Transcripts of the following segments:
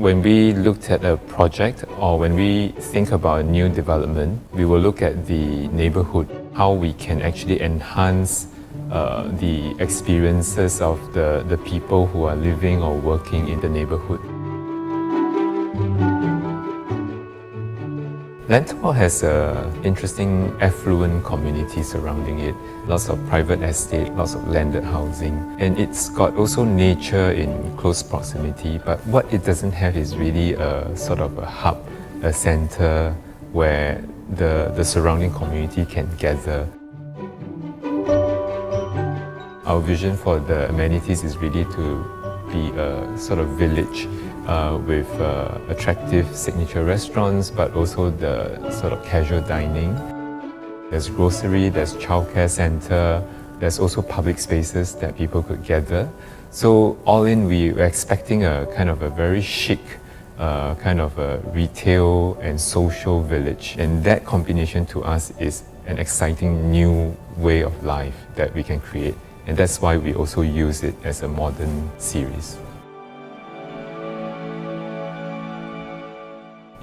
When we looked at a project or when we think about a new development, we will look at the neighborhood, how we can actually enhance the experiences of the people who are living or working in the neighborhood. Lentor has an interesting affluent community surrounding it, lots of private estate, lots of landed housing, and it's got also nature in close proximity, but what it doesn't have is really a sort of a hub, a center where the surrounding community can gather. Our vision for the amenities is really to be a sort of village with attractive signature restaurants, but also the sort of casual dining. There's grocery, there's childcare center, there's also public spaces that people could gather. So all in, we were expecting a kind of a very chic kind of a retail and social village. And that combination to us is an exciting new way of life that we can create. And that's why we also use it as a modern series.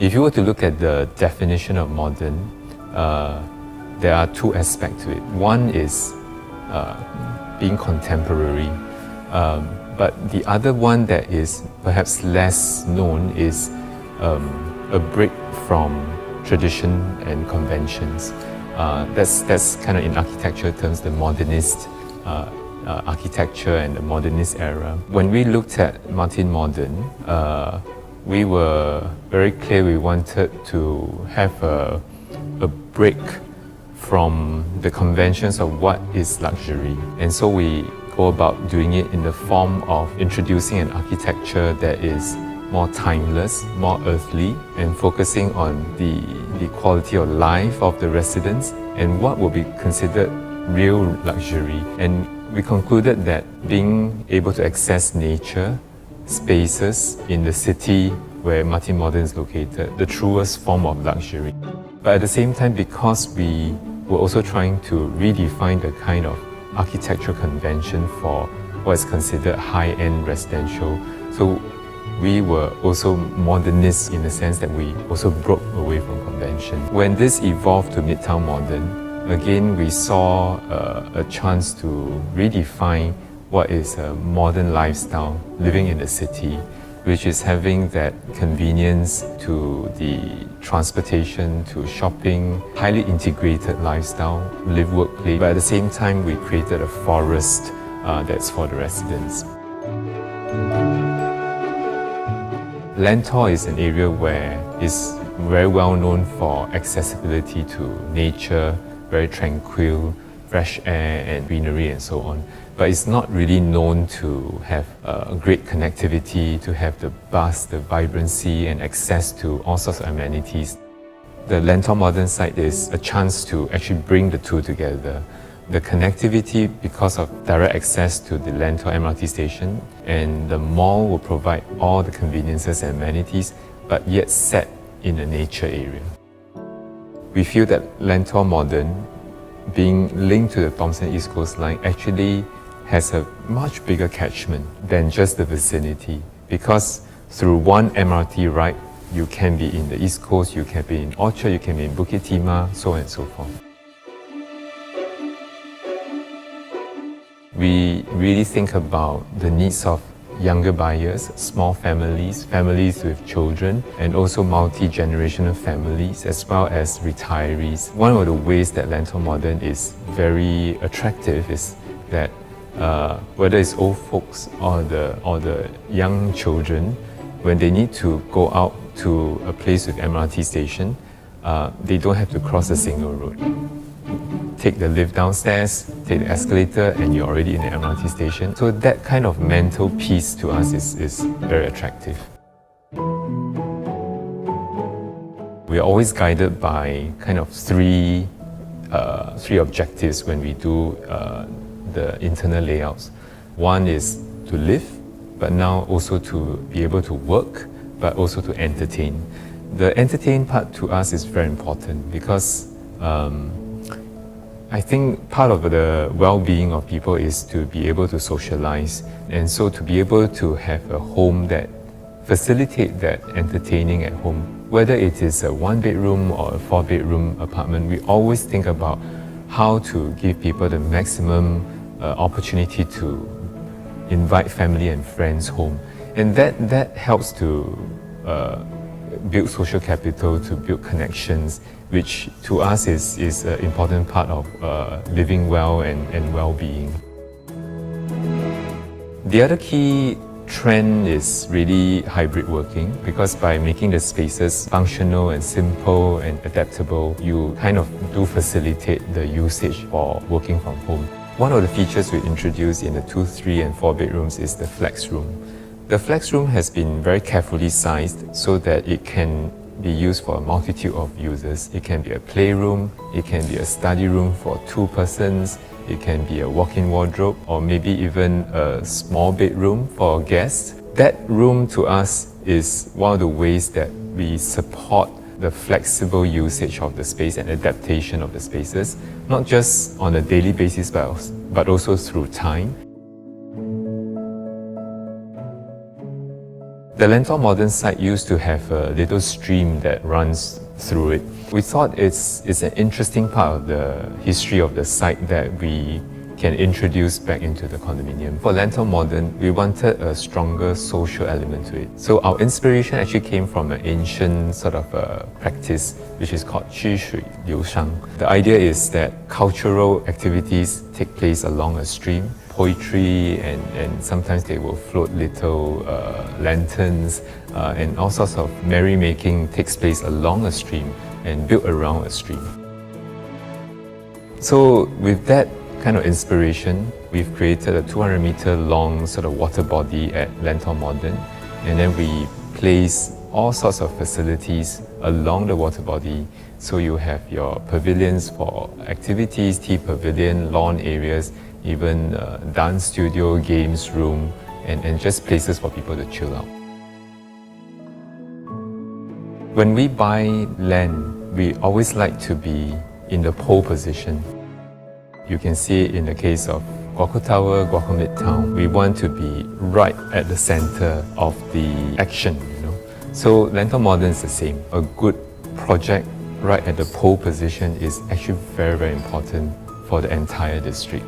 If you were to look at the definition of modern, there are two aspects to it. One is being contemporary, but the other one that is perhaps less known is a break from tradition and conventions. That's kind of in architecture terms the modernist architecture and the modernist era. When we looked at Martin Modern, we were very clear we wanted to have a break from the conventions of what is luxury. And so we go about doing it in the form of introducing an architecture that is more timeless, more earthly, and focusing on the quality of life of the residents and what will be considered real luxury. And we concluded that being able to access nature, spaces in the city where Martin Modern is located, the truest form of luxury. But at the same time, because we were also trying to redefine the kind of architectural convention for what is considered high-end residential, so we were also modernists in the sense that we also broke away from convention. When this evolved to Midtown Modern, again we saw a chance to redefine what is a modern lifestyle living in the city, which is having that convenience to the transportation, to shopping, highly integrated lifestyle, live, work, play. But at the same time, we created a forest that's for the residents. Lentor is an area where it's very well known for accessibility to nature, very tranquil, fresh air and greenery and so on. But it's not really known to have great connectivity, to have the buzz, the vibrancy and access to all sorts of amenities. The Lentor Modern site is a chance to actually bring the two together. The connectivity because of direct access to the Lentor MRT station, and the mall will provide all the conveniences and amenities, but yet set in a nature area. We feel that Lentor Modern, being linked to the Thomson East Coast Line, actually has a much bigger catchment than just the vicinity, because through one MRT ride, you can be in the East Coast, you can be in Orchard, you can be in Bukit Timah, so on and so forth. We really think about the needs of younger buyers, small families, families with children, and also multi-generational families, as well as retirees. One of the ways that Lentor Modern is very attractive is that whether it's old folks or the young children, when they need to go out to a place with MRT station, they don't have to cross a single road. Take the lift downstairs, take the escalator, and you're already in the MRT station. So that kind of mental peace to us is very attractive. We are always guided by kind of three objectives when we do the internal layouts. One is to live, but now also to be able to work, but also to entertain. The entertain part to us is very important because I think part of the well-being of people is to be able to socialize, and so to be able to have a home that facilitate that entertaining at home. Whether it is a 1-bedroom or a 4-bedroom apartment, we always think about how to give people the maximum opportunity to invite family and friends home. And that helps to build social capital, to build connections, which to us is an important part of living well and well-being. The other key trend is really hybrid working, because by making the spaces functional and simple and adaptable, you kind of do facilitate the usage for working from home. One of the features we introduced in the 2, 3 and 4 bedrooms is the flex room. The flex room has been very carefully sized so that it can be used for a multitude of users. It can be a playroom, it can be a study room for 2 persons, it can be a walk-in wardrobe, or maybe even a small bedroom for guests. That room to us is one of the ways that we support the flexible usage of the space and adaptation of the spaces, not just on a daily basis but also through time. The Lentor Modern site used to have a little stream that runs through it. We thought it's an interesting part of the history of the site that we can introduce back into the condominium. For Lentor Modern, we wanted a stronger social element to it. So our inspiration actually came from an ancient sort of practice which is called 曲水流觞. The idea is that cultural activities take place along a stream. Poetry and sometimes they will float little lanterns and all sorts of merrymaking takes place along a stream and built around a stream. So with that kind of inspiration, we've created a 200-meter long sort of water body at Lentor Modern, and then we place all sorts of facilities along the water body. So you have your pavilions for activities, tea pavilion, lawn areas, even dance studio, games room, and just places for people to chill out. When we buy land, we always like to be in the pole position. You can see it in the case of Guoco Tower, Guoco Midtown. We want to be right at the center of the action, So Lentor Modern is the same. A good project right at the pole position is actually very, very important for the entire district.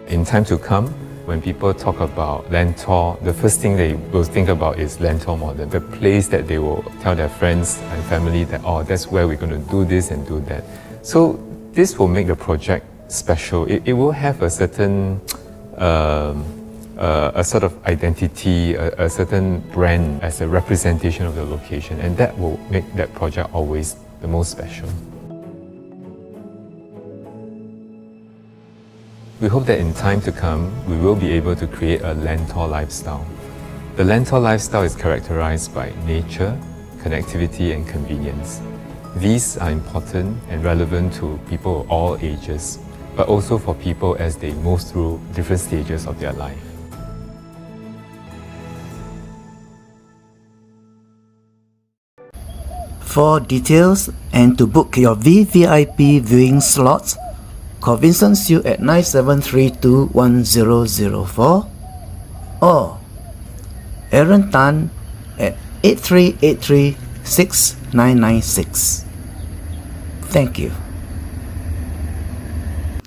In time to come, when people talk about Lentor, the first thing they will think about is Lentor Modern, the place that they will tell their friends and family that, oh, that's where we're going to do this and do that. So this will make the project special. It will have a certain a sort of identity, a certain brand as a representation of the location, and that will make that project always the most special. We hope that in time to come, we will be able to create a Lentor lifestyle. The Lentor lifestyle is characterized by nature, connectivity and convenience. These are important and relevant to people of all ages, but also for people as they move through different stages of their life. For details and to book your VVIP viewing slots, call Vincent at 97321004 or Aeron Tan at 83836996. Thank you.